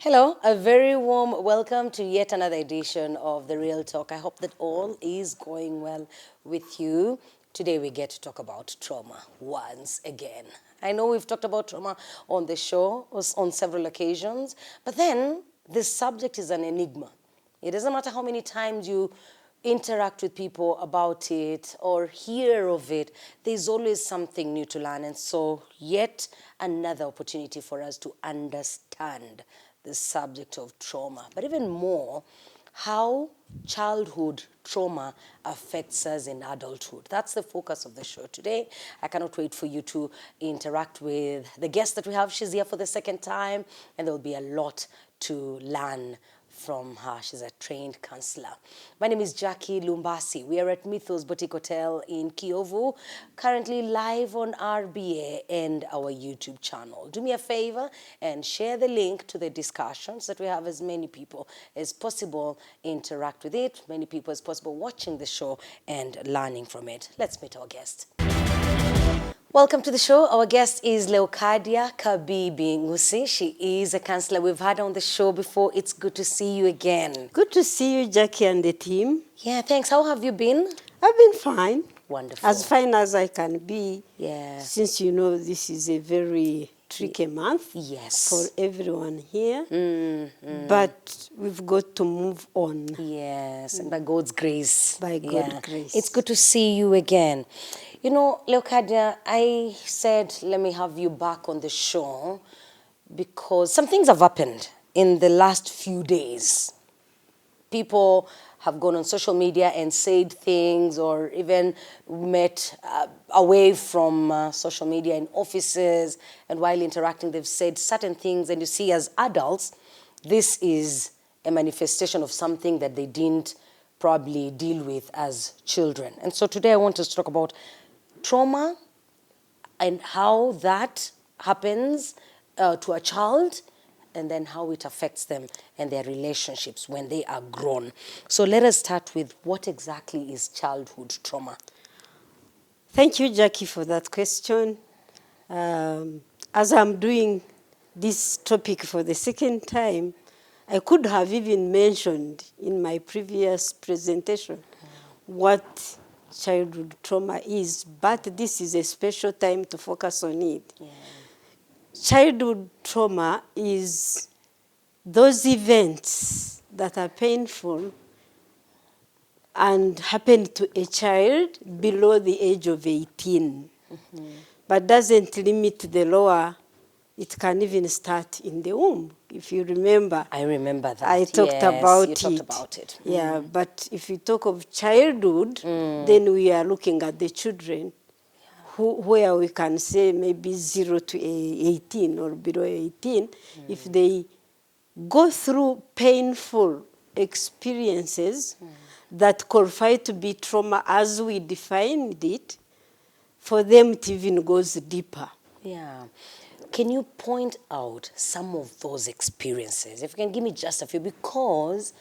Hello, a very warm welcome to yet another edition of The Real Talk. I hope that all is going well with you. Today we get to talk about trauma once again. I know we've talked about trauma on the show on several occasions, but then this subject is an enigma. It doesn't matter how many times you interact with people about it or hear of it, there's always something new to learn. And so yet another opportunity for us to understand the subject of trauma, but even more, how childhood trauma affects us in adulthood. That's the focus of the show today. I cannot wait for you to interact with the guest that we have. She's here for the second time, and there'll be a lot to learn from her. She's a trained counselor. My name is Jackie Lumbasi. We are at Mythos Boutique Hotel in Kiovu, currently live on RBA and our YouTube channel. Do me a favor and share the link to the discussions that we have as many people as possible interact with it, many people as possible watching the show and learning from it. Let's meet our guest. Welcome to the show. Our guest is Lecadia KABIBI. She is a counselor. We've had her on the show before. It's good to see you again. Good to see you, Jackie, and the team. Yeah, thanks. How have you been? I've been fine. Wonderful. As fine as I can be. Yeah. Since you know this is a very tricky month. Yes. For everyone here. But we've got to move on. Yes, and by God's grace. By God's grace. It's good to see you again. You know, Lecadia, I said, let me have you back on the show because some things have happened in the last few days. People have gone on social media and said things or even met away from social media in offices, and while interacting, they've said certain things, and you see as adults, this is a manifestation of something that they didn't probably deal with as children. And so today I want us to talk about trauma and how that happens to a child, and then how it affects them and their relationships when they are grown. So let us start with what exactly is childhood trauma? Thank you, Jackie, for that question. As I'm doing this topic for the second time, I could have even mentioned in my previous presentation what childhood trauma is, but this is a special time to focus on it. Yeah. Childhood trauma is those events that are painful and happen to a child below the age of 18, but doesn't limit the lower. It can even start in the womb, if you remember. I remember that. I talked about it. You talked about it. Yeah, but if you talk of childhood, then we are looking at the children where we can say maybe 0 to 18 or below 18. If they go through painful experiences that qualify to be trauma as we defined it, for them it even goes deeper. Yeah. Can you point out some of those experiences? If you can give me just a few, because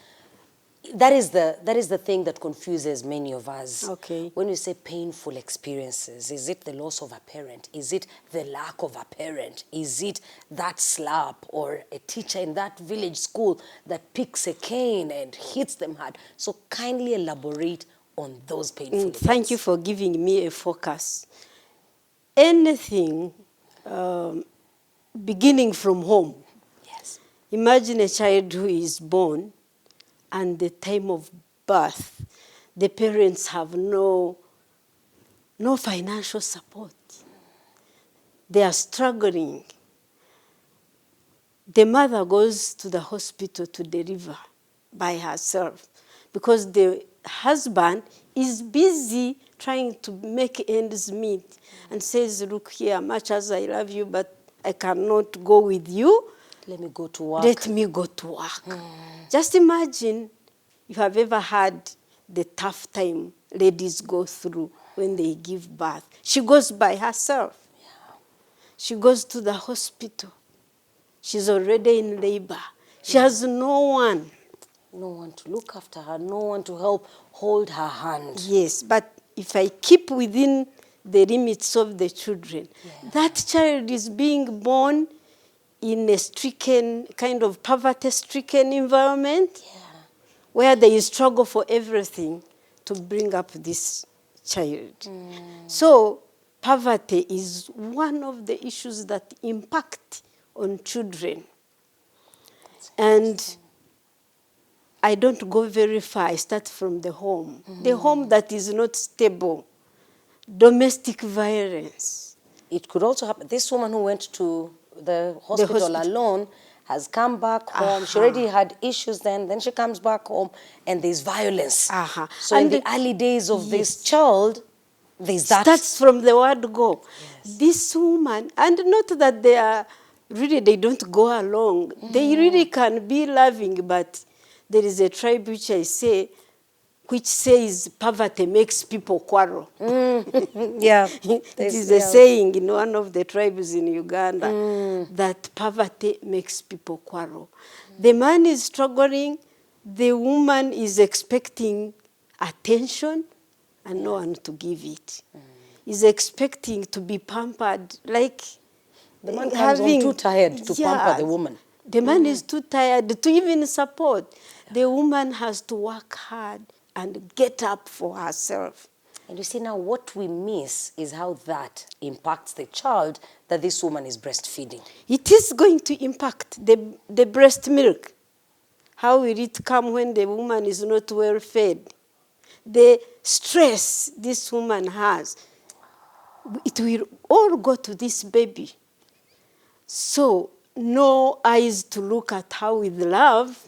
that is the thing that confuses many of us. Okay. When you say painful experiences, is it the loss of a parent? Is it the lack of a parent? Is it that slap or a teacher in that village school that picks a cane and hits them hard? So kindly elaborate on those painful events. Thank you for giving me a focus. Anything beginning from home. Yes. Imagine a child who is born, and the time of birth, the parents have no financial support. They are struggling. The mother goes to the hospital to deliver by herself because the husband is busy trying to make ends meet and says, look here, much as I love you, but I cannot go with you. Let me go to work. Let me go to work. Just imagine you have ever had the tough time ladies go through when they give birth. She goes by herself. Yeah. She goes to the hospital. She's already in labor. She has no one. No one to look after her, no one to help hold her hand. Yes, but if I keep within the limits of the children, that child is being born in a stricken, kind of poverty-stricken environment, where there is struggle for everything to bring up this child. So poverty is one of the issues that impact on children. And I don't go very far. I start from the home. The home that is not stable. Domestic violence. It could also happen. This woman who went to the hospital alone has come back home. She already had issues then she comes back home and there's violence. So and in the early days of this child, there's that. Starts from the word go. This woman, and not that they are, really they don't go along. They really can be loving, but there is a tribe which I say, which says poverty makes people quarrel. Yeah. It is a saying in one of the tribes in Uganda that poverty makes people quarrel. The man is struggling, the woman is expecting attention and no one to give it. Is expecting to be pampered, like the man comes home too tired to pamper the woman. The man is too tired to even support. The woman has to work hard and get up for herself. And you see now what we miss is how that impacts the child that this woman is breastfeeding. It is going to impact the breast milk. How will it come when the woman is not well fed? The stress this woman has, it will all go to this baby. So no eyes to look at her with love.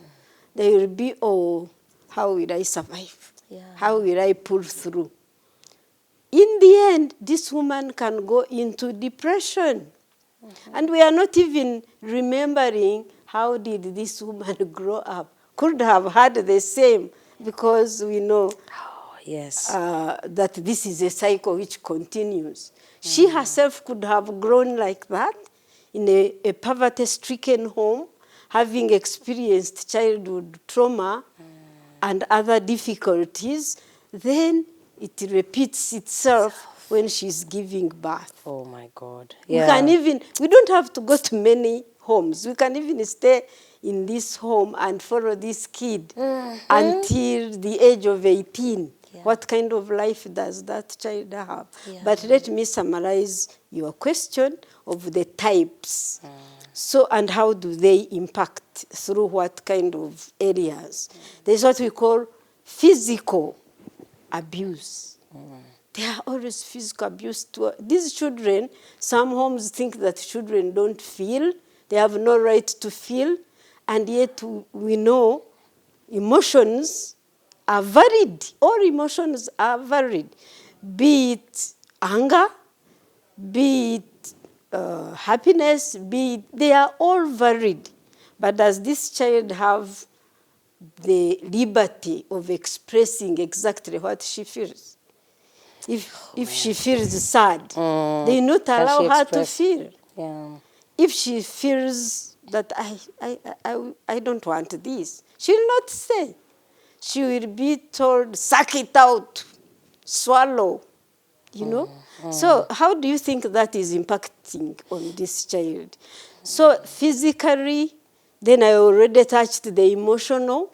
They will be, oh, how will I survive? How will I pull through? In the end, this woman can go into depression. And we are not even remembering how did this woman grow up. Could have had the same, because we know that this is a cycle which continues. She herself could have grown like that in a poverty-stricken home, having experienced childhood trauma and other difficulties. Then it repeats itself when she's giving birth. Oh my God. We don't have to go to many homes. We can even stay in this home and follow this kid until the age of 18. What kind of life does that child have? But let me summarize your question of the types. So, and how do they impact through what kind of areas? There's what we call physical abuse. There are always physical abuse to these children. Some homes think that children don't feel. They have no right to feel. And yet we know emotions are varied. All emotions are varied. Be it anger, be it happiness, they are all varied. But does this child have the liberty of expressing exactly what she feels? If she feels sad, they not allow her to feel. If she feels that I don't want this, she'll not say. She will be told, suck it out, swallow, you know? So how do you think that is impacting on this child? So physically, then I already touched the emotional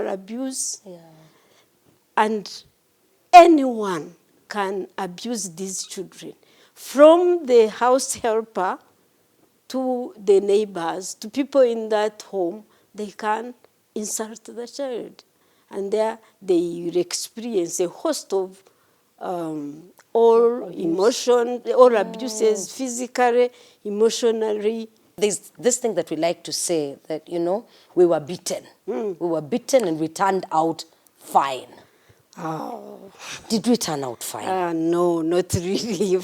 abuse. And anyone can abuse these children, from the house helper to the neighbors, to people in that home. They can insult the child. And there they will experience a host of all emotion, all abuses, physically, emotionally. There's this thing that we like to say, that, you know, we were beaten. We were beaten and we turned out fine. Oh. Did we turn out fine? No, not really. Do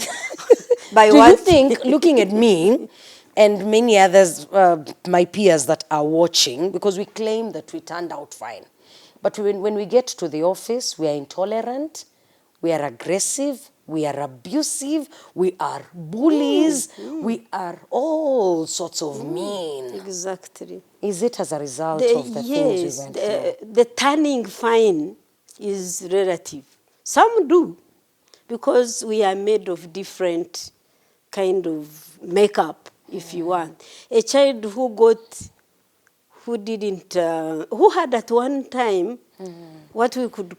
you think, looking at me and many others, my peers that are watching, because we claim that we turned out fine, but when we get to the office, we are intolerant, we are aggressive, we are abusive, we are bullies, we are all sorts of mean. Exactly. Is it as a result of the things we went through? The turning fine is relative. Some do, because we are made of different kind of makeup if you want. A child who had at one time what we could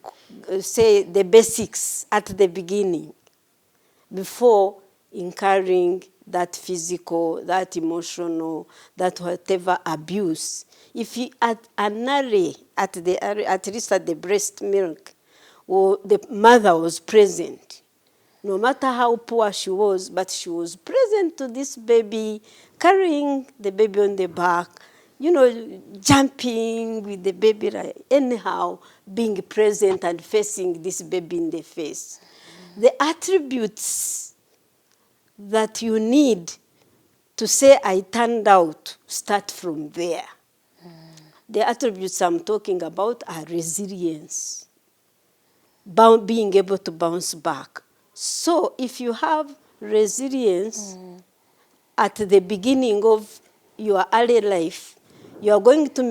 say the basics at the beginning, before incurring that physical, that emotional, that whatever abuse. If he at an early, at least at the breast milk, or the mother was present, no matter how poor she was, but she was present to this baby, carrying the baby on the back, you know, jumping with the baby, anyhow, being present and facing this baby in the face. The attributes that you need to say, I turned out, start from there. The attributes I'm talking about are resilience, being able to bounce back. So if you have resilience at the beginning of your early life, you are going to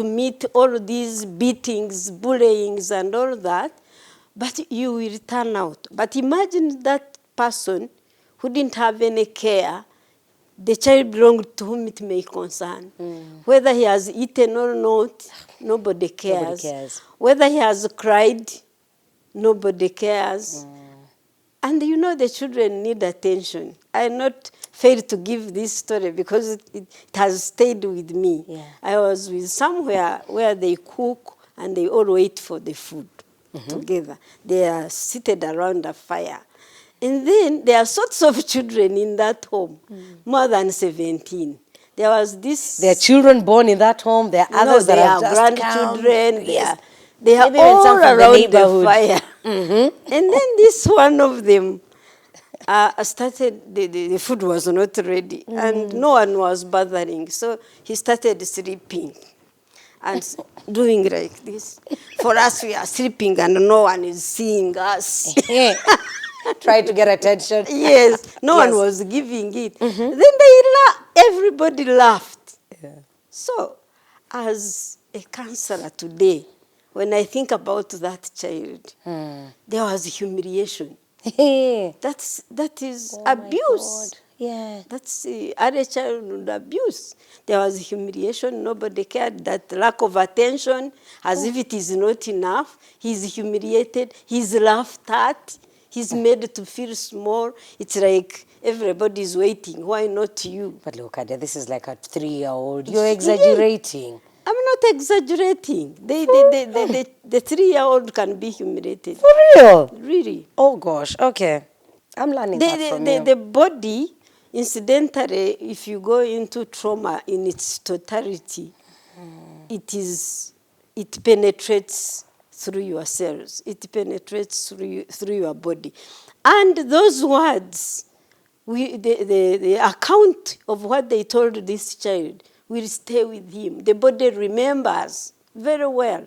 meet all these beatings, bullyings, and all that, but you will turn out. But imagine that person who didn't have any care, the child belonged to whom it may concern. Whether he has eaten or not, nobody cares. Nobody cares. Whether he has cried, nobody cares. And you know the children need attention. I not failed to give this story because it has stayed with me. Yeah. I was with somewhere where they cook and they all wait for the food together. They are seated around a fire. And then there are sorts of children in that home, more than 17. There was this... There are children born in that home. There are others that have just grandchildren. come. Yes. They are Maybe even all some from the around the neighborhood. fire. And then this one of them started, the food was not ready, and no one was bothering. So he started sleeping and doing like this. For us, we are sleeping and no one is seeing us. Try to get attention. Yes, no one was giving it. Then everybody laughed. Yeah. So, as a counselor today, when I think about that child, there was humiliation. That is abuse. Yeah. That's other childhood abuse. There was humiliation. Nobody cared. That lack of attention, as if it is not enough. He's humiliated. He's laughed at. He's made to feel small. It's like everybody's waiting. Why not you? But Lecadia, this is like a 3-year-old. You're exaggerating. I'm not exaggerating. The 3-year-old can be humiliated. For real? Really. Oh, gosh. Okay. I'm learning that from you. The body, incidentally, if you go into trauma in its totality, it penetrates through your cells. It penetrates through your body. And those words, the account of what they told this child will stay with him. The body remembers very well.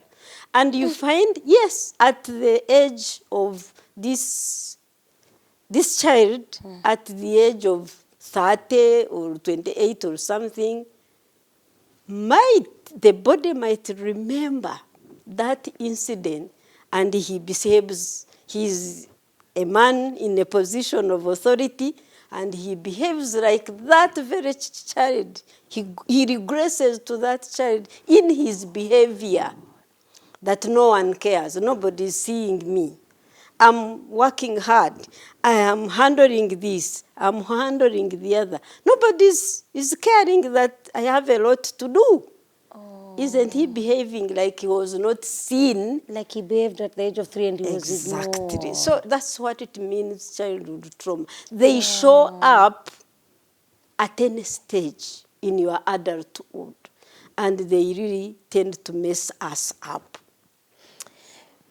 And you find, yes, at the age of this child, at the age of 30 or 28 or something, the body might remember that incident, and he behaves, he's a man in a position of authority, and he behaves like that very child. He regresses to that child in his behavior, that no one cares, nobody is seeing me. I'm working hard. I am handling this. I'm handling the other. Nobody is caring that I have a lot to do. Oh. Isn't he behaving like he was not seen? Like he behaved at the age of 3 and he was ignored. Exactly. So that's what it means, childhood trauma. They show up at any stage in your adulthood, and they really tend to mess us up.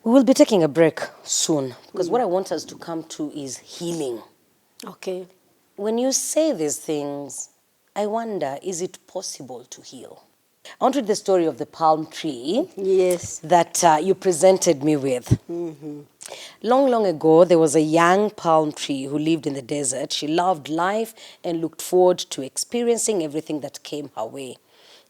We will be taking a break soon because what I want us to come to is healing. Okay. When you say these things, I wonder, is it possible to heal? I want to read the story of the palm tree. Yes. That you presented me with. Long, long ago, there was a young palm tree who lived in the desert. She loved life and looked forward to experiencing everything that came her way.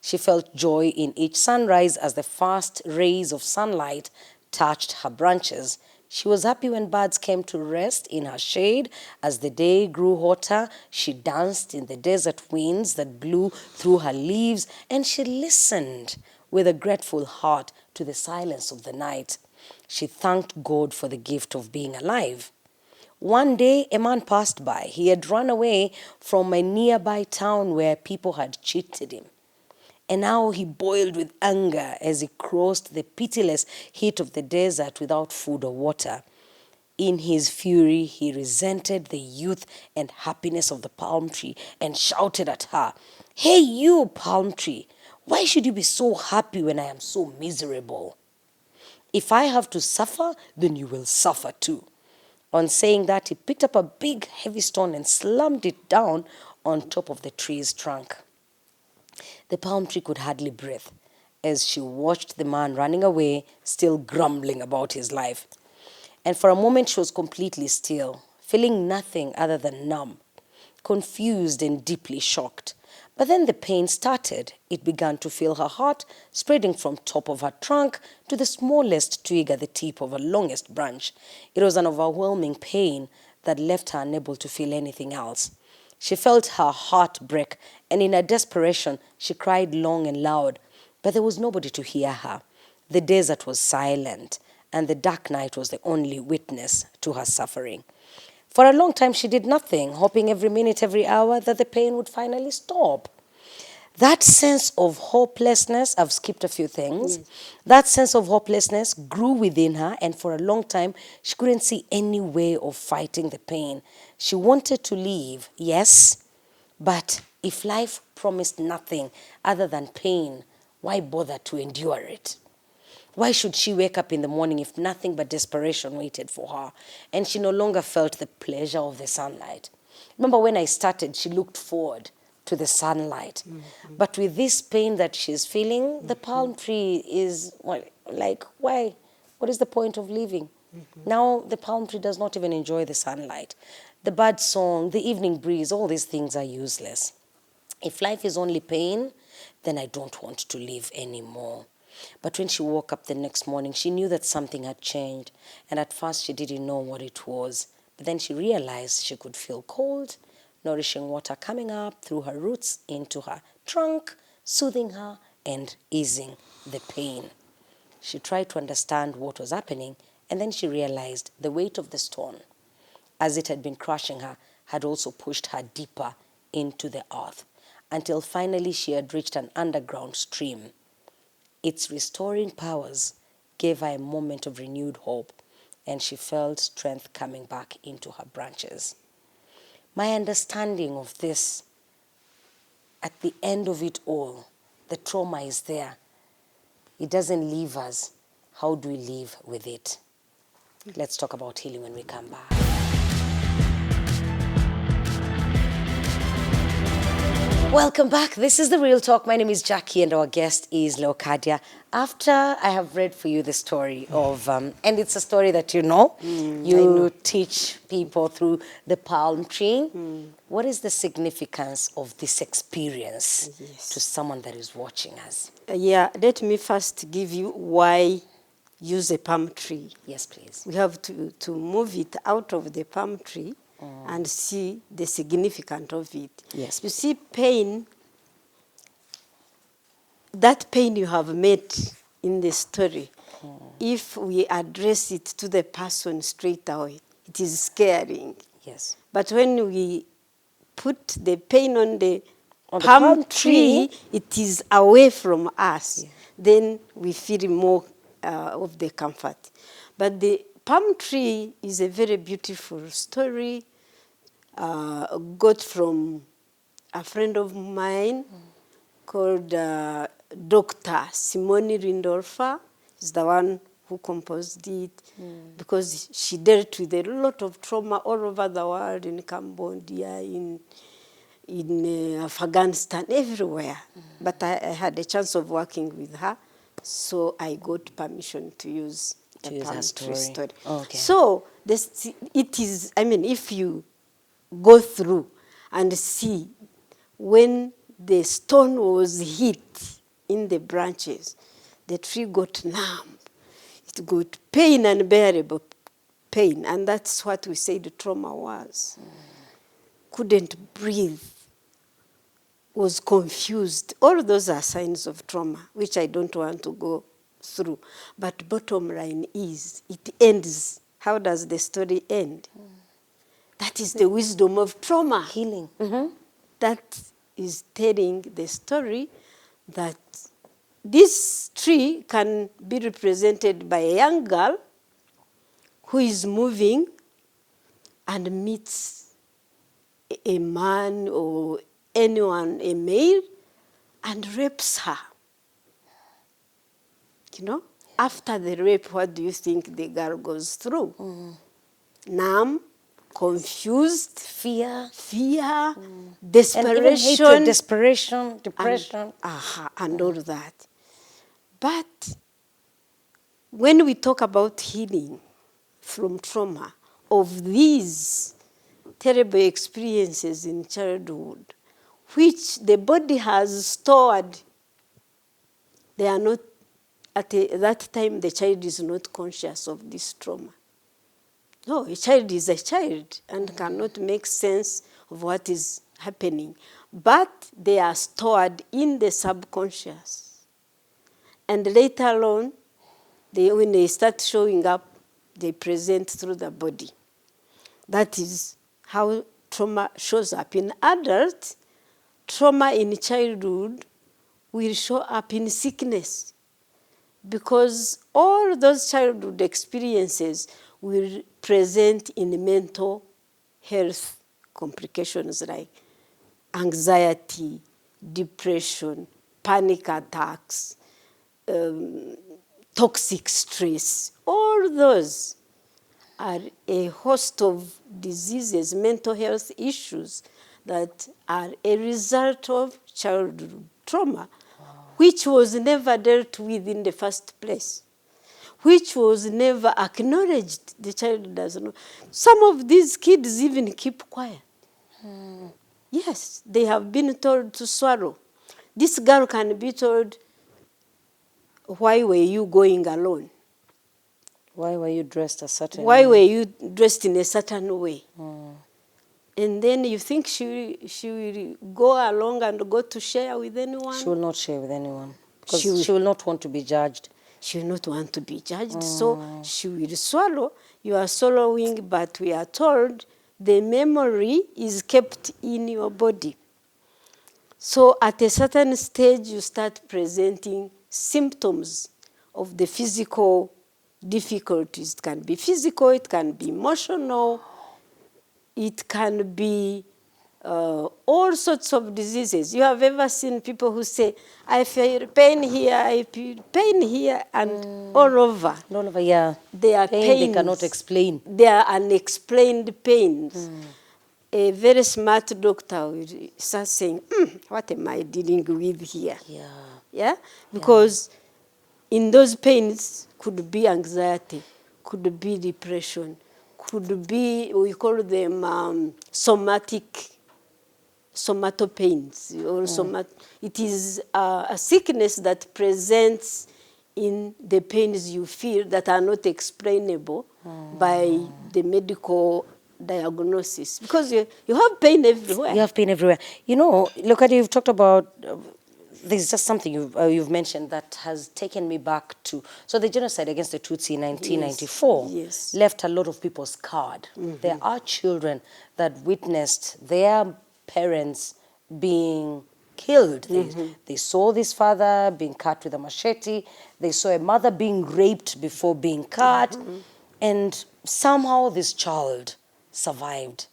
She felt joy in each sunrise as the first rays of sunlight touched her branches, She was happy when birds came to rest in her shade. As the day grew hotter, she danced in the desert winds that blew through her leaves, and she listened with a grateful heart to the silence of the night. She thanked God for the gift of being alive. One day, a man passed by. He had run away from a nearby town where people had cheated him. And now he boiled with anger as he crossed the pitiless heat of the desert without food or water. In his fury, he resented the youth and happiness of the palm tree and shouted at her, "Hey, you palm tree, why should you be so happy when I am so miserable? If I have to suffer, then you will suffer too." On saying that, he picked up a big heavy stone and slammed it down on top of the tree's trunk. The palm tree could hardly breathe as she watched the man running away, still grumbling about his life. And for a moment, she was completely still, feeling nothing other than numb, confused and deeply shocked. But then the pain started. It began to fill her heart, spreading from top of her trunk to the smallest twig at the tip of her longest branch. It was an overwhelming pain that left her unable to feel anything else. She felt her heart break, and in her desperation, she cried long and loud. But there was nobody to hear her. The desert was silent, and the dark night was the only witness to her suffering. For a long time, she did nothing, hoping every minute, every hour that the pain would finally stop. That sense of hopelessness, I've skipped a few things, that sense of hopelessness grew within her, and for a long time, she couldn't see any way of fighting the pain. She wanted to leave, yes, but if life promised nothing other than pain, why bother to endure it? Why should she wake up in the morning if nothing but desperation waited for her? And she no longer felt the pleasure of the sunlight. Remember when I started, she looked forward to the sunlight. But with this pain that she's feeling, the palm tree is like, why? What is the point of living? Now the palm tree does not even enjoy the sunlight. The bird song, the evening breeze, all these things are useless. If life is only pain, then I don't want to live anymore. But when she woke up the next morning, she knew that something had changed. And at first, she didn't know what it was. But then she realized she could feel cold, nourishing water coming up through her roots into her trunk, soothing her and easing the pain. She tried to understand what was happening, and then she realized the weight of the stone, as it had been crushing her, had also pushed her deeper into the earth, until finally she had reached an underground stream. Its restoring powers gave her a moment of renewed hope, and she felt strength coming back into her branches. My understanding of this, at the end of it all, the trauma is there. It doesn't leave us. How do we live with it? Let's talk about healing when we come back. Welcome back. This is The Real Talk. My name is Jackie and our guest is Lecadia. After I have read for you the story of, and it's a story that you know, you teach people through the palm tree. What is the significance of this experience to someone that is watching us? Let me first give you why use a palm tree. Yes, please. We have to move it out of the palm tree and see the significance of it. Yes. You see, pain, that pain you have met in the story, if we address it to the person straight away, it is scaring. Yes. But when we put the pain on the palm tree, it is away from us. Then we feel more of the comfort. But the palm tree is a very beautiful story. Got from a friend of mine called Dr. Simone Rindorfer. Is the one who composed it because she dealt with a lot of trauma all over the world, in Cambodia, in Afghanistan, everywhere. But I had a chance of working with her, so I got permission to use the palm tree story. Okay. So it is, I mean, if you go through and see when the stone was hit in the branches, the tree got numb. It got pain unbearable, pain, and that's what we said trauma was. Couldn't breathe, was confused. All those are signs of trauma, which I don't want to go through. But bottom line is, it ends. How does the story end? That is the wisdom of trauma. Healing. That is telling the story that this tree can be represented by a young girl who is moving and meets a man or anyone, a male, and rapes her. You know, after the rape, what do you think the girl goes through? Numb, confused, Fear. desperation. And even hatred, desperation, depression. And all that. But when we talk about healing from trauma, of these terrible experiences in childhood, which the body has stored, they are not, at that time the child is not conscious of this trauma. No, a child is a child and cannot make sense of what is happening. But they are stored in the subconscious. And later on, when they start showing up, they present through the body. That is how trauma shows up. In adults, trauma in childhood will show up in sickness, because all those childhood experiences will present in mental health complications like anxiety, depression, panic attacks, toxic stress. All those are a host of diseases, mental health issues that are a result of childhood trauma, which was never dealt with in the first place, which was never acknowledged. The child doesn't know. Some of these kids even keep quiet. Yes, they have been told to swallow. This girl can be told, why were you going alone? Why were you dressed a certain Why way? were you dressed in a certain way? And then you think she will go along and go to share with anyone? She will not share with anyone. Because She will- she will not want to be judged. She will not want to be judged, so she will swallow. You are swallowing, but we are told the memory is kept in your body. So at a certain stage, you start presenting symptoms of the physical difficulties. It can be physical, it can be emotional, it can be all sorts of diseases. You have ever seen people who say, I feel pain here, I feel pain here, and all over. All over, yeah. They are Pain pains. they cannot explain. They are unexplained pains. A very smart doctor will start saying, what am I dealing with here? Yeah. Yeah? Because in those pains could be anxiety, could be depression, could be, we call them somatopains. Or it is a sickness that presents in the pains you feel that are not explainable by the medical diagnosis. Because you have pain everywhere. You have pain everywhere. You know, Lecadia, you've talked about, there's just something you've mentioned that has taken me back to, so the genocide against the Tutsi in 1994 Yes. left a lot of people scarred. There are children that witnessed their parents being killed. They saw this father being cut with a machete. They saw a mother being raped before being cut. And somehow this child survived.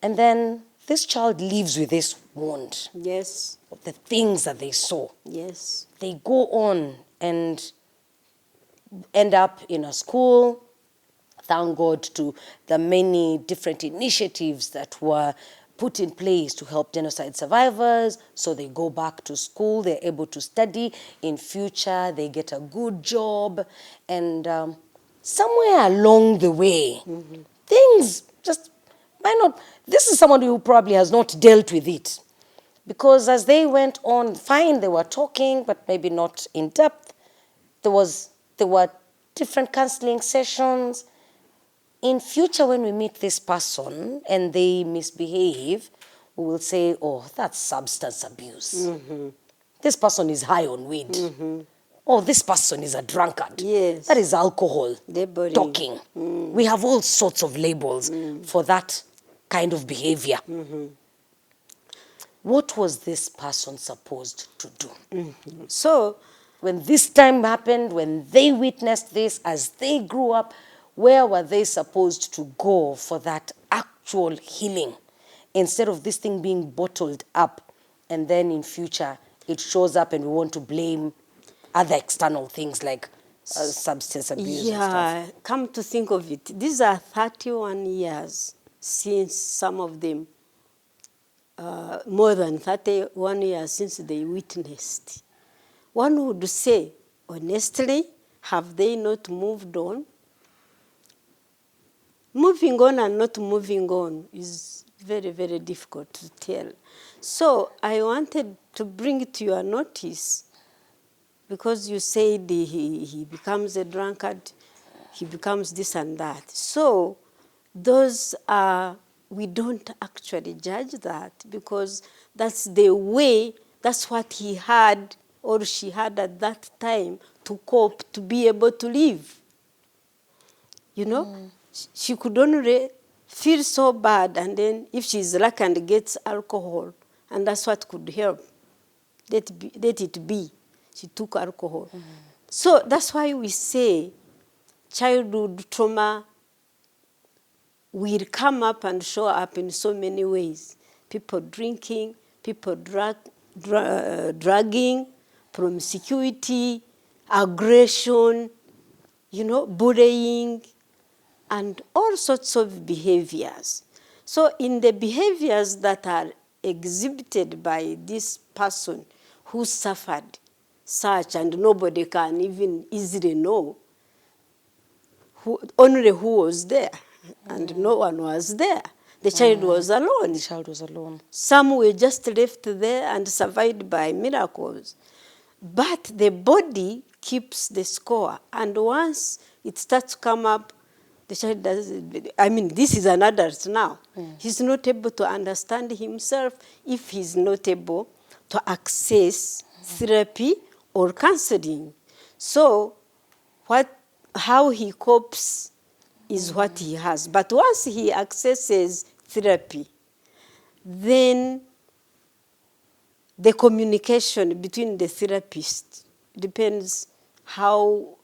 And then this child lives with this wound Yes, of the things that they saw. yes. They go on and end up in a school. Thank God to the many different initiatives that were put in place to help genocide survivors. So they go back to school, they're able to study. In future, they get a good job. And somewhere along the way, things just might not. This is someone who probably has not dealt with it. Because as they went on, fine, they were talking, but maybe not in depth. There were different counseling sessions. in future when we meet this person and they misbehave, we will say, oh, that's substance abuse. This person is high on weed. Oh, this person is a drunkard. Yes. That is alcohol Labeling. talking. We have all sorts of labels for that kind of behavior. What was this person supposed to do? So, When this time happened, when they witnessed this, as they grew up, where were they supposed to go for that actual healing? Instead of this thing being bottled up, and then in future it shows up and we want to blame other external things like substance abuse and stuff. yeah, come to think of it, these are 31 years since some of them, more than 31 years since they witnessed. One would say, honestly, have they not moved on? Moving on and not moving on is very, very difficult to tell. So I wanted to bring it to your notice, because you said he becomes a drunkard, he becomes this and that. So those are, we don't actually judge that, because that's the way, that's what he had or she had at that time to cope, to be able to live. You know, she could only feel so bad, and then if she's lucky and gets alcohol, and that's what could help, let it be. She took alcohol. So that's why we say childhood trauma will come up and show up in so many ways. People drinking, people drugging, promiscuity, aggression, you know, bullying, and all sorts of behaviors. So in the behaviors that are exhibited by this person who suffered such, and nobody can even easily know, only who was there, and no one was there. The child was alone. The child was alone. Some were just left there and survived by miracles. But the body keeps the score. And once it starts to come up, the child does, I mean, this is an adult now. He's not able to understand himself if he's not able to access therapy or counseling. So how he copes is what he has. But once he accesses therapy, then the communication between the therapist depends how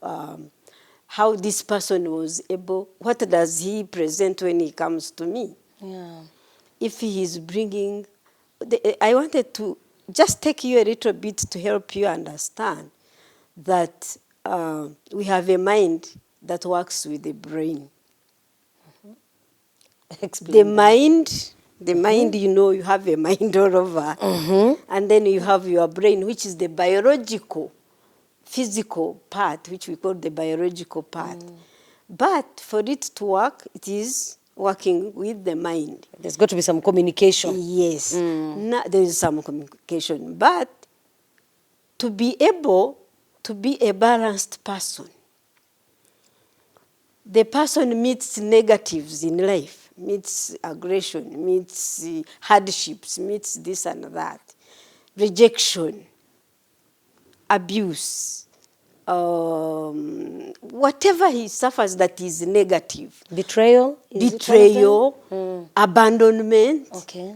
this person was able, what does he present when he comes to me? Yeah. If he is bringing, I wanted to just take you a little bit to help you understand that we have a mind that works with the brain. Explain that. The mind, you know, you have a mind all over. And then you have your brain, which is the biological, physical part, which we call the biological part. But for it to work, it is working with the mind. There's got to be some communication. Yes, there is some communication. But to be able to be a balanced person, the person meets negatives in life, meets aggression, meets hardships, meets this and that, rejection, abuse, whatever he suffers that is negative. Betrayal? Betrayal, abandonment, Okay.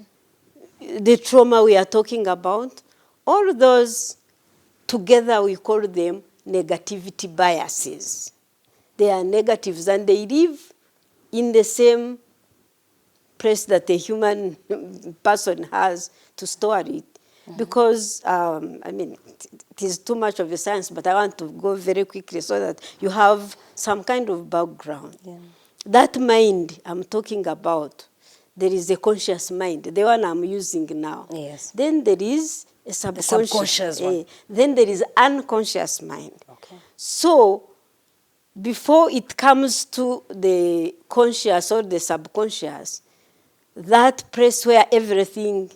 the trauma we are talking about, all those together we call them negativity biases. They are negatives and they live in the same place that a human person has to store it. Because, I mean, it is too much of a science, but I want to go very quickly so that you have some kind of background. Yeah. That mind I'm talking about, there is a conscious mind, the one I'm using now. Yes. Then there is a subconscious one. Then there is unconscious mind. Okay. So, before it comes to the conscious or the subconscious, that place where everything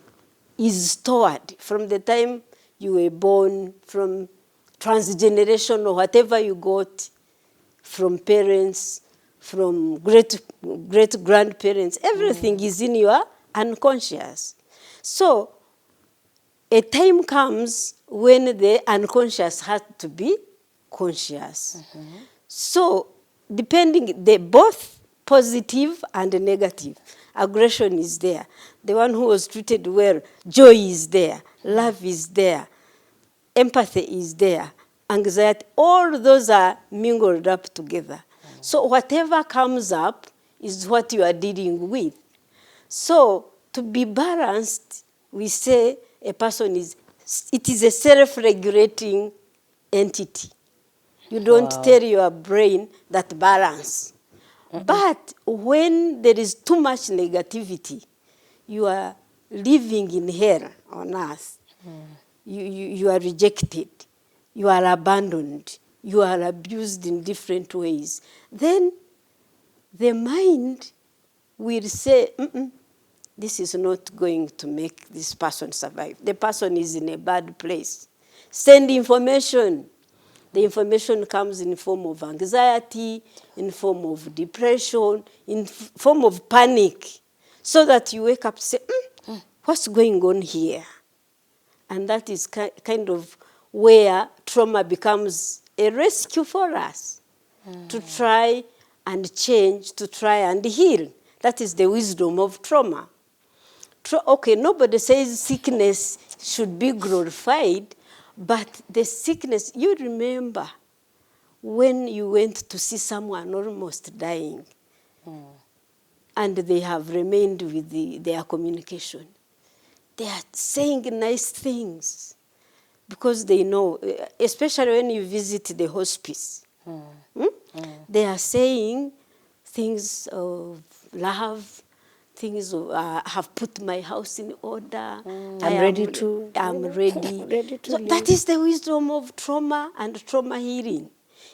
is stored from the time you were born, from transgeneration or whatever you got from parents, from great grandparents. Everything is in your unconscious. So a time comes when the unconscious has to be conscious. So depending, both positive and negative, aggression is there. The one who was treated well, joy is there, love is there, empathy is there, anxiety, all those are mingled up together. So whatever comes up is what you are dealing with. So to be balanced, we say a person it is a self-regulating entity. You don't tell your brain that balance. But when there is too much negativity, you are living in hell on earth. You are rejected. You are abandoned. You are abused in different ways. Then the mind will say, this is not going to make this person survive. The person is in a bad place. Send information. The information comes in form of anxiety, in form of depression, in form of panic, so that you wake up and say, what's going on here? And that is kind of where trauma becomes a rescue for us, to try and change, to try and heal. That is the wisdom of trauma. Okay, nobody says sickness should be glorified, but the sickness, you remember when you went to see someone almost dying, and they have remained with their communication. They are saying nice things because they know, especially when you visit the hospice. They are saying things of love, things of, have put my house in order. I'm ready to. I'm ready. Ready to So live. that is the wisdom of trauma and trauma healing.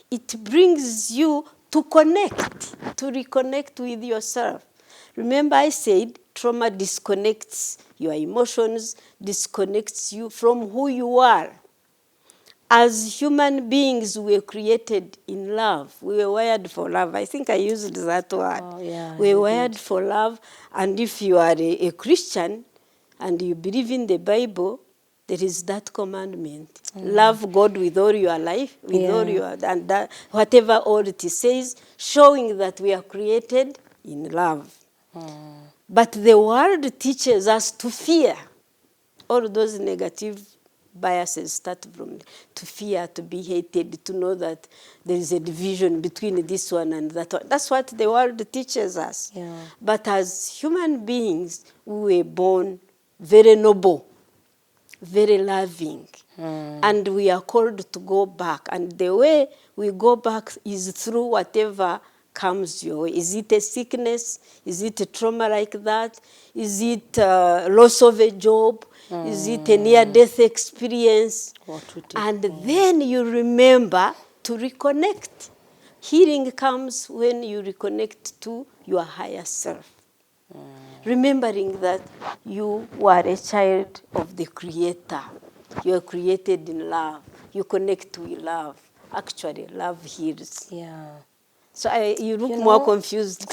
It brings you to connect, to reconnect with yourself. Remember I said trauma disconnects your emotions, disconnects you from who you are. As human beings, we were created in love. We were wired for love. I think I used that word. Oh, yeah, we were you wired did. for love. And if you are a Christian and you believe in the Bible, there is that commandment. Love God with all your life, with all your, and that, whatever all it says, showing that we are created in love. But the world teaches us to fear. All those negative biases start from to fear, to be hated, to know that there is a division between this one and that one. That's what the world teaches us. Yeah. But as human beings, we were born very noble, very loving. And we are called to go back. And the way we go back is through whatever comes your way. Is it a sickness? Is it a trauma like that? Is it loss of a job? Is it a near-death experience? And then you remember to reconnect. Healing comes when you reconnect to your higher self. Remembering that you were a child of the Creator. You are created in love. You connect with love. Actually, love heals. Yeah. So you look You more know- confused.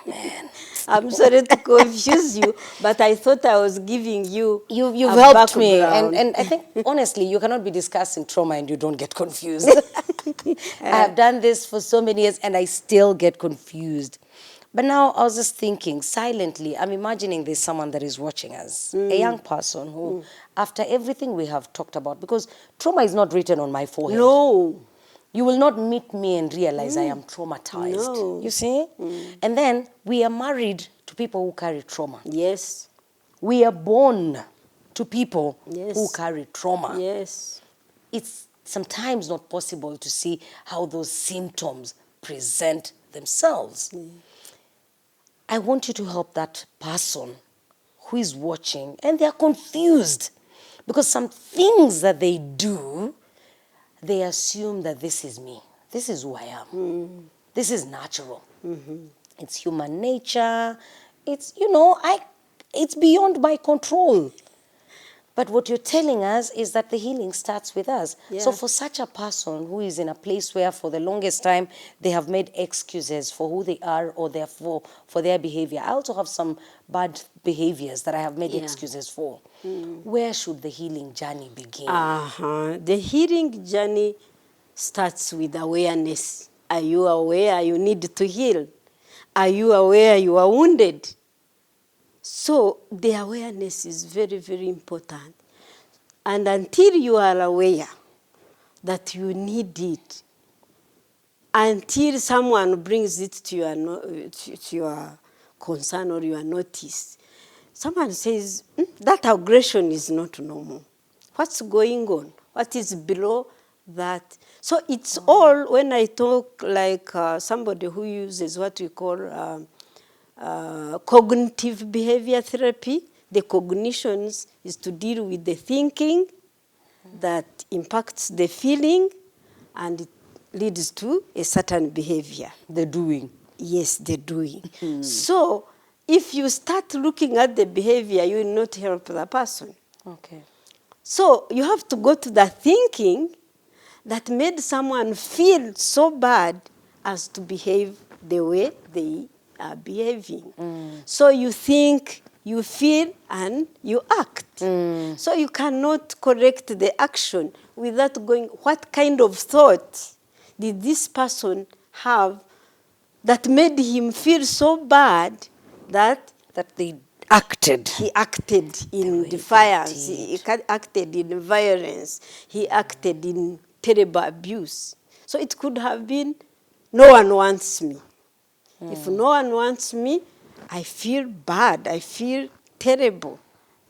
Man. I'm sorry to confuse you, but I thought I was giving you You've a helped me, background. and I think honestly, you cannot be discussing trauma and you don't get confused. I have done this for so many years and I still get confused. But now I was just thinking silently, I'm imagining there's someone that is watching us, a young person who, after everything we have talked about, because trauma is not written on my forehead. No. You will not meet me and realize I am traumatized. No. You see? And then we are married to people who carry trauma. Yes. We are born to people Yes. who carry trauma. Yes. It's sometimes not possible to see how those symptoms present themselves. I want you to help that person who is watching and they are confused because some things that they do, they assume that this is me. This is who I am. This is natural. It's human nature. It's, it's beyond my control. But what you're telling us is that the healing starts with us. So Yeah. for such a person who is in a place where for the longest time they have made excuses for who they are or therefore for their behavior. I also have some bad behaviors that I have made Yeah. excuses for. Where should the healing journey begin? The healing journey starts with awareness. Are you aware you need to heal? Are you aware you are wounded? So the awareness is very, very important. And until you are aware that you need it, until someone brings it to your, to your concern or your notice, someone says, that aggression is not normal. What's going on? What is below that? So it's all, when I talk like somebody who uses what we call cognitive behavior therapy, the cognitions is to deal with the thinking that impacts the feeling and it leads to a certain behavior. The doing. Yes, the doing. So if you start looking at the behavior, you will not help the person. Okay. So you have to go to the thinking that made someone feel so bad as to behave the way they are behaving. So you think, you feel, and you act. So you cannot correct the action without going, what kind of thought did this person have that made him feel so bad that They acted. he acted in way defiance, they he acted in violence, he acted in terrible abuse. So it could have been, no one wants me. If no one wants me, I feel bad, I feel terrible.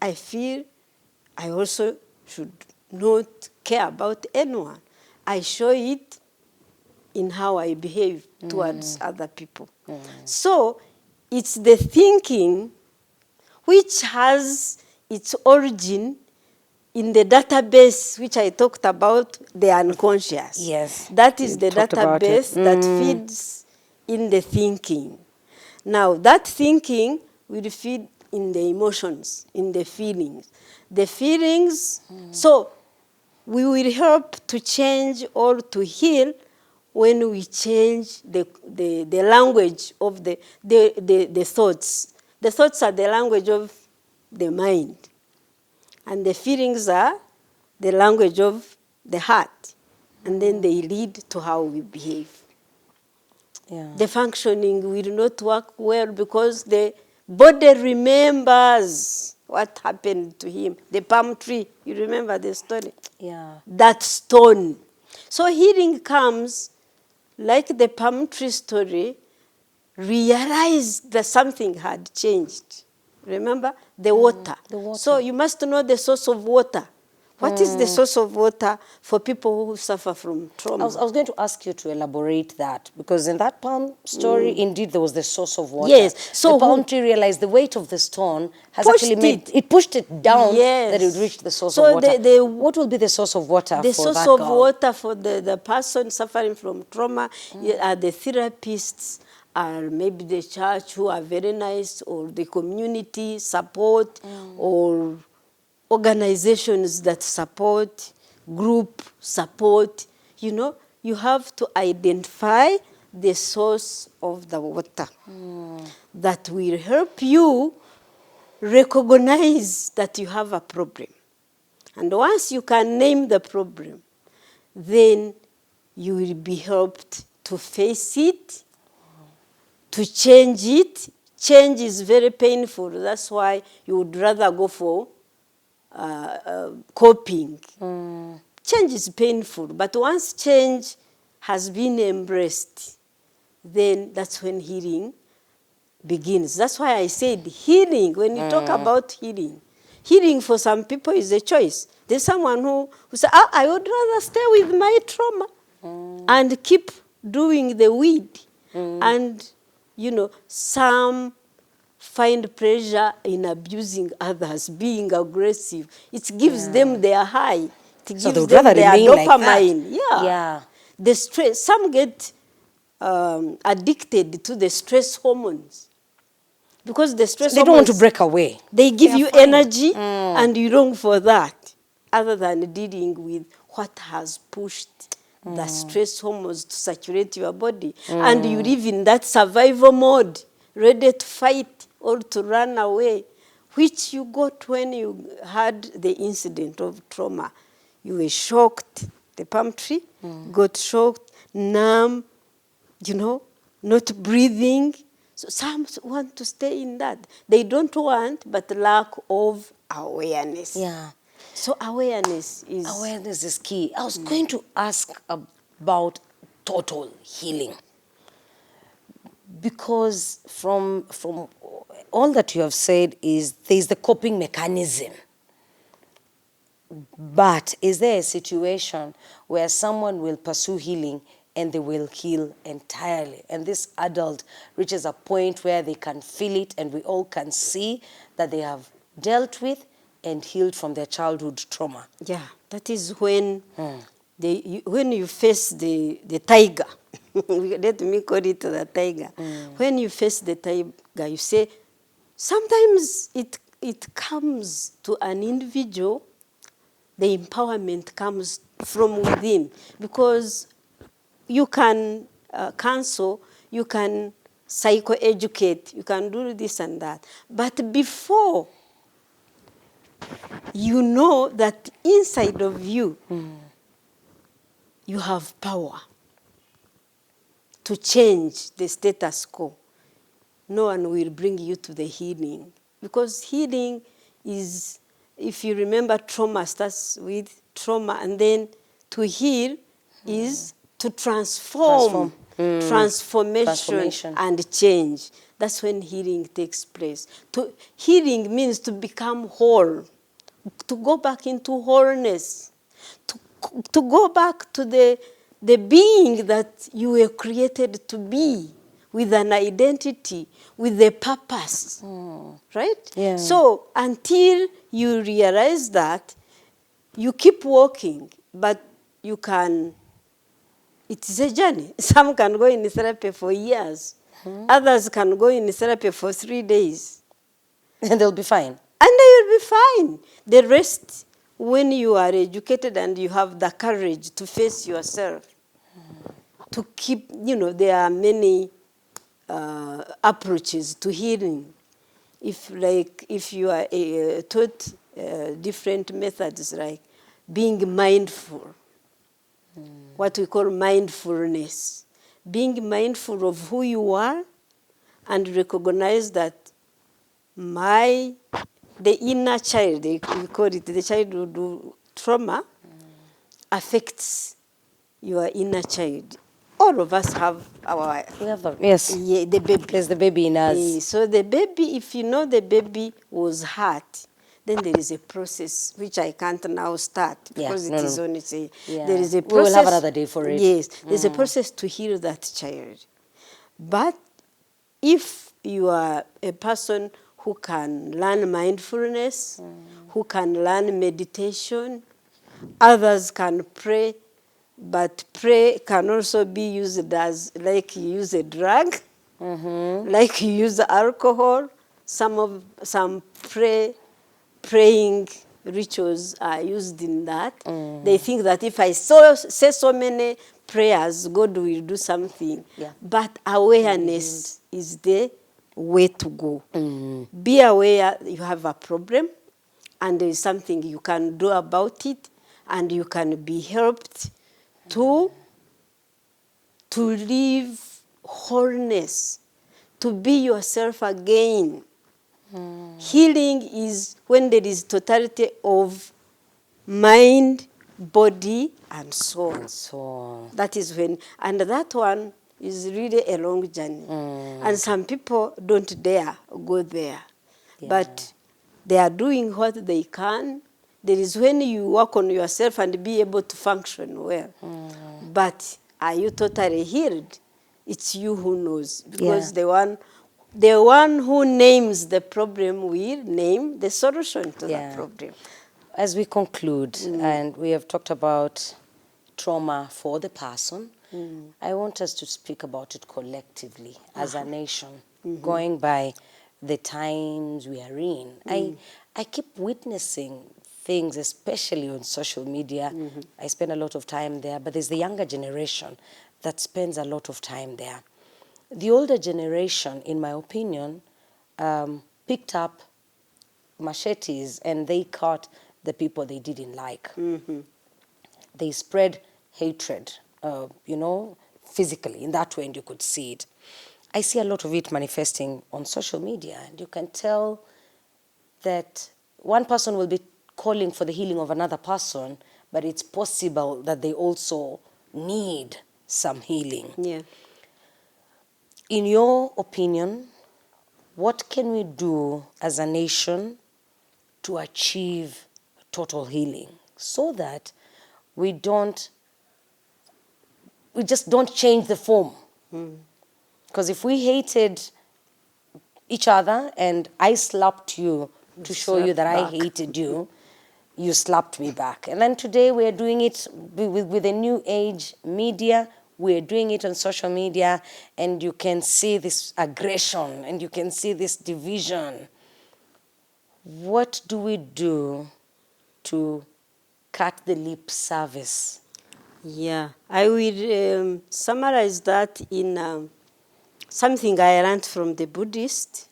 I feel I also should not care about anyone. I show it in how I behave towards other people. So it's the thinking which has its origin in the database which I talked about, the unconscious. Yes, That is you the talked about it. database that feeds in the thinking. Now, that thinking will feed in the emotions, in the feelings. The feelings, so we will help to change or to heal when we change the language of the thoughts. The thoughts are the language of the mind. And the feelings are the language of the heart. And then they lead to how we behave. Yeah. The functioning will not work well because the body remembers what happened to him. The palm tree, you remember the story? Yeah. That stone. So healing comes, like the palm tree story, realize that something had changed. Remember? The water. The water. So you must know the source of water. What is the source of water for people who suffer from trauma? I was going to ask you to elaborate that, because in that palm story, indeed, there was the source of water. Yes, so the palm who- tree realized the weight of the stone has Pushed actually made it. it pushed it down, Yes. that it would reach the source So of water. the- What will be the source of water The for source that of girl? water for the person suffering from trauma are the therapists, are maybe the church who are very nice, or the community support, or organizations that support, group support. You know, you have to identify the source of the water that will help you recognize that you have a problem. And once you can name the problem, then you will be helped to face it, to change it. Change is very painful. That's why you would rather go for coping. Change is painful, but once change has been embraced, then that's when healing begins. That's why I said healing, when you talk about healing, healing for some people is a choice. There's someone who says, I would rather stay with my trauma and keep doing the weed. And, you know, some find pleasure in abusing others, being aggressive. It gives them their high. It So they gives would them rather their remain like that. dopamine. Yeah. Yeah. The stress, some get addicted to the stress hormones. because the stress They don't want to hormones, break away. they give They are you fine. energy and you long for that, other than dealing with what has pushed the stress hormones to saturate your body. And you live in that survival mode, ready to fight or to run away, which you got when you had the incident of trauma. You were shocked, the palm tree, got shocked, numb, you know, not breathing. So some want to stay in that. They don't want, but lack of awareness. Yeah. So awareness is... Awareness is key. I was going to ask about total healing. Because from all that you have said is there's the coping mechanism. But is there a situation where someone will pursue healing and they will heal entirely? And this adult reaches a point where they can feel it and we all can see that they have dealt with and healed from their childhood trauma. Yeah, that is when when you face the tiger. Let me call it the tiger. When you face the tiger, you say, sometimes it comes to an individual, the empowerment comes from within, because you can counsel, you can psychoeducate, you can do this and that. But before you know that inside of you, you have power to change the status quo, no one will bring you to the healing. Because healing is, if you remember, trauma starts with trauma, and then to heal is to transform. Transformation and change. That's when healing takes place. Healing means to become whole, to go back into wholeness, to go back to the being that you were created to be, with an identity, with a purpose, right? Yeah. So until you realize that, you keep walking, but you can, it's a journey. Some can go in therapy for years. Others can go in therapy for 3 days. And they'll be fine. And they will be fine. The rest, when you are educated and you have the courage to face yourself, to keep, there are many approaches to healing. If you are taught different methods, like being mindful, what we call mindfulness, being mindful of who you are and recognize that the inner child, we call it the childhood trauma, affects your inner child. All of us have our... We have the, yes. Yeah, the baby. There's the baby in us. So the baby, if you know the baby was hurt, then there is a process which I can't now start because it is only say there is a process. We will have another day for it. Yes, there's a process to heal that child. But if you are a person who can learn mindfulness, who can learn meditation, others can pray, but pray can also be used as, like you use a drug, like you use alcohol. Some praying rituals are used in that. They think that if I say so many prayers, God will do something. Yeah. But awareness is the way to go. Be aware you have a problem and there is something you can do about it, and you can be helped to live wholeness, to be yourself again. Healing is when there is totality of mind, body, and soul. That is when, and that one is really a long journey. And some people don't dare go there. Yeah. But they are doing what they can. There is when you work on yourself and be able to function well. But are you totally healed? It's you who knows. Because the one who names the problem will name the solution to that problem. As we conclude, and we have talked about trauma for the person, I want us to speak about it collectively as a nation, going by the times we are in. I keep witnessing things, especially on social media. I spend a lot of time there, but there's the younger generation that spends a lot of time there. The older generation, in my opinion, picked up machetes and they cut the people they didn't like. They spread hatred, physically in that way, and you could see it. I see a lot of it manifesting on social media, and you can tell that one person will be calling for the healing of another person, but it's possible that they also need some healing. Yeah. In your opinion, what can we do as a nation to achieve total healing so that we just don't change the form? Because if we hated each other and I slapped you to show you that I hated you, you slapped me back. And then today we're doing it with the new age media. We're doing it on social media, and you can see this aggression and you can see this division. What do we do to cut the lip service? Yeah, I will summarize that in something I learned from the Buddhists.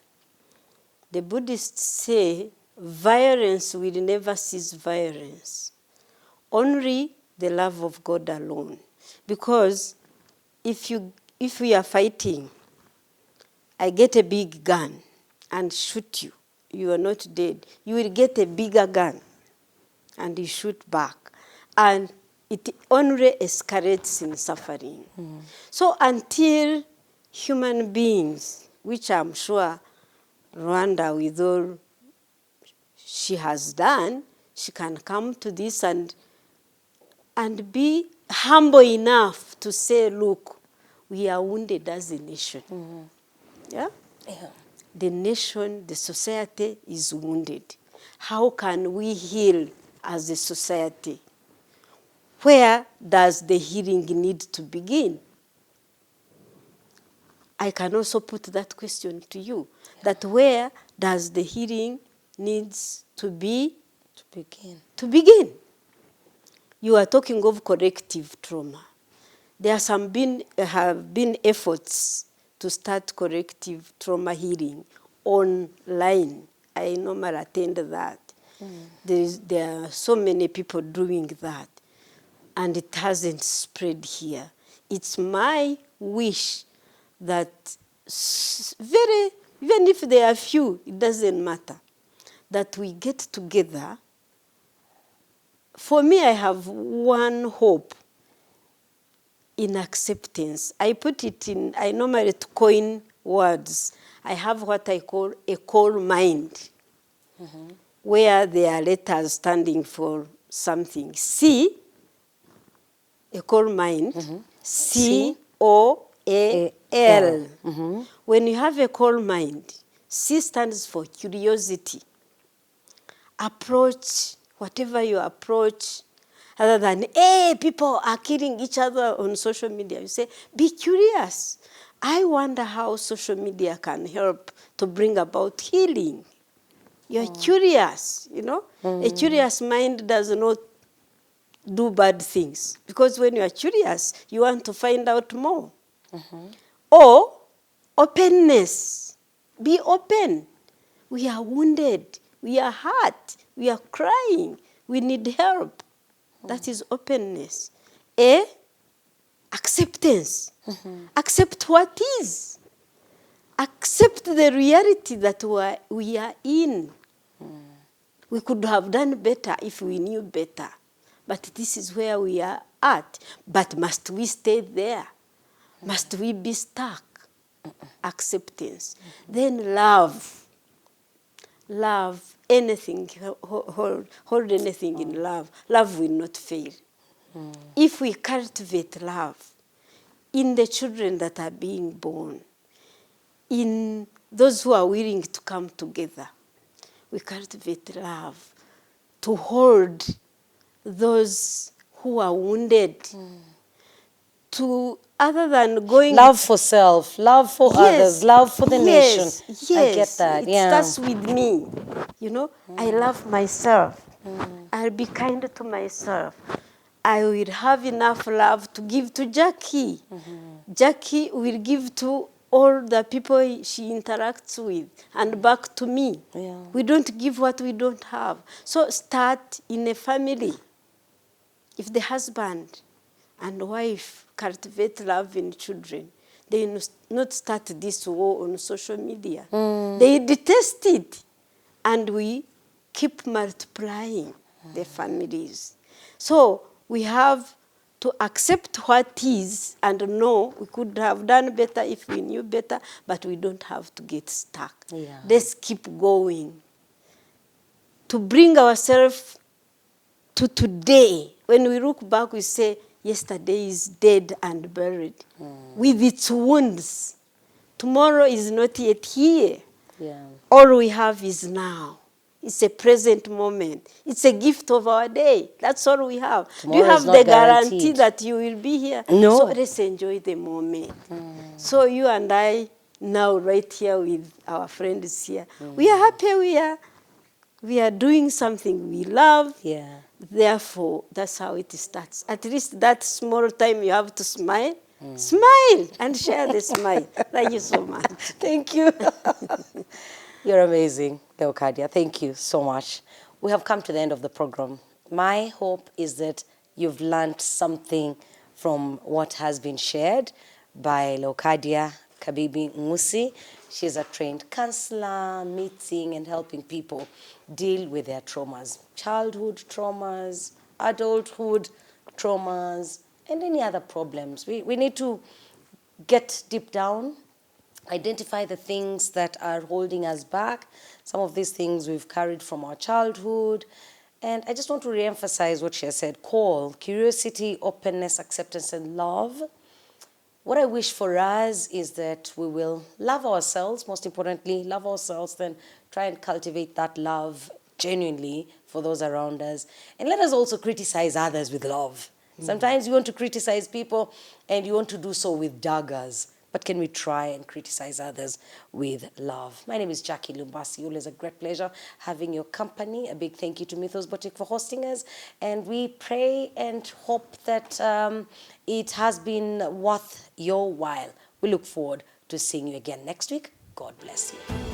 The Buddhists say violence will never cease violence, only the love of God alone. Because if we are fighting, I get a big gun and shoot you, you are not dead. You will get a bigger gun and you shoot back. And it only escalates in suffering. So until human beings, which I'm sure Rwanda, with all she has done, she can come to this and be humble enough to say, look, we are wounded as a nation. Yeah? Yeah. The nation, the society is wounded. How can we heal as a society? Where does the healing need to begin? I can also put that question to you, that where does the healing needs to begin? You are talking of corrective trauma. There have been efforts to start corrective trauma healing online. I normally attend that. There are so many people doing that, and it hasn't spread here. It's my wish that even if there are few, it doesn't matter, that we get together. For me, I have one hope in acceptance. I normally coin words. I have what I call a core mind, where there are letters standing for something. C, a core mind, C-O-A-L. When you have a core mind, C stands for curiosity. Approach whatever you approach, other than, hey, people are killing each other on social media. You say, be curious. I wonder how social media can help to bring about healing. You're curious, you know. A curious mind does not do bad things, because when you are curious, you want to find out more. Or openness. Be open. We are wounded. We are hurt. We are crying. We need help. That is openness. A, acceptance. Accept what is. Accept the reality that we are in. We could have done better if we knew better. But this is where we are at. But must we stay there? Must we be stuck? Acceptance. Then love. Love, anything, hold anything in love. Love will not fail. If we cultivate love in the children that are being born, in those who are willing to come together, we cultivate love to hold those who are wounded. to, other than going... Love for self, love for others, love for the nation. I get that, It yeah. starts with me. You know, I love myself. I'll be kind to myself. I will have enough love to give to Jackie. Jackie will give to all the people she interacts with and back to me. Yeah. We don't give what we don't have. So start in a family. If the husband and wife cultivate love in children, they not start this war on social media. They detest it. And we keep multiplying the families. So we have to accept what is and know we could have done better if we knew better, but we don't have to get stuck. Yeah. Let's keep going. To bring ourselves to today, when we look back, we say, yesterday is dead and buried with its wounds. Tomorrow is not yet here. Yeah. All we have is now. It's a present moment. It's a gift of our day. That's all we have. Tomorrow Do you have is not the guarantee guaranteed. that you will be here? No. So let's enjoy the moment. So you and I, now right here with our friends here, we are happy, we are doing something we love. Yeah. Therefore, that's how it starts. At least that small time you have to smile. Smile and share the smile. Thank you so much. Thank you. You're amazing, Lecadia. Thank you so much. We have come to the end of the program. My hope is that you've learned something from what has been shared by Lecadia KABIBI. She's a trained counselor, meeting and helping people deal with their traumas, childhood traumas, adulthood traumas, and any other problems. We need to get deep down, identify the things that are holding us back. Some of these things we've carried from our childhood. And I just want to reemphasize what she has said. Call, curiosity, openness, acceptance, and love. What I wish for us is that we will love ourselves, most importantly, love ourselves, then try and cultivate that love genuinely for those around us. And let us also criticize others with love. Sometimes you want to criticize people and you want to do so with daggers. But can we try and criticize others with love? My name is Jackie Lumbasi. Always a great pleasure having your company. A big thank you to Mythos Boutique for hosting us. And we pray and hope that it has been worth your while. We look forward to seeing you again next week. God bless you.